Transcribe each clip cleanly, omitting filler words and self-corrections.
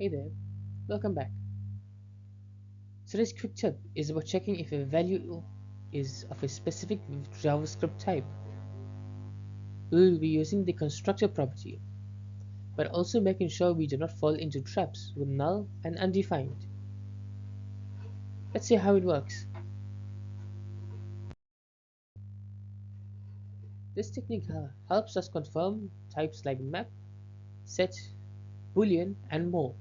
Hey there, welcome back. Today's quick tip is about checking if a value is of a specific JavaScript type. We will be using the constructor property, but also making sure we do not fall into traps with null and undefined. Let's see how it works. This technique helps us confirm types like map, set, boolean, and more.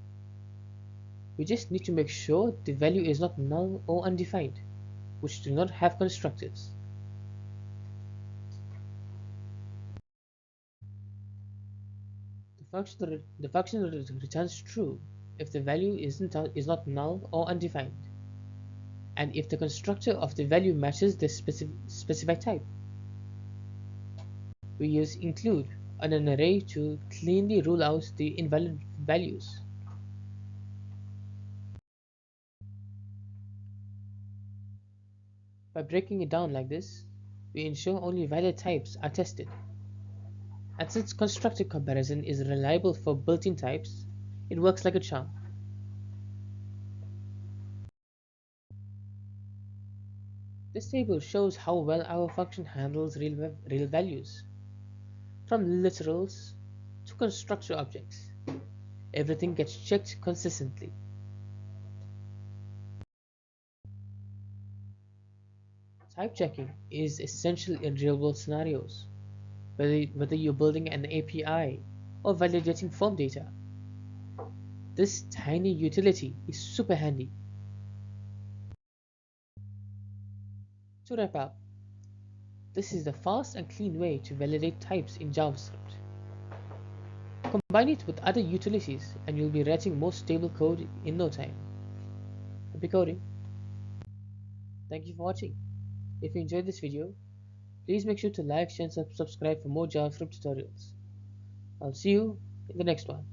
We just need to make sure the value is not null or undefined, which do not have constructors. The function returns true if the value is not null or undefined, and if the constructor of the value matches the specified type. We use include on an array to cleanly rule out the invalid values. By breaking it down like this, we ensure only valid types are tested. And since constructor comparison is reliable for built-in types, it works like a charm. This table shows how well our function handles real values. From literals to constructor objects, everything gets checked consistently. Type checking is essential in real-world scenarios, whether you're building an API or validating form data. This tiny utility is super handy. To wrap up, this is the fast and clean way to validate types in JavaScript. Combine it with other utilities and you'll be writing more stable code in no time. Happy coding! Thank you for watching. If you enjoyed this video, please make sure to like, share and subscribe for more JavaScript tutorials. I'll see you in the next one.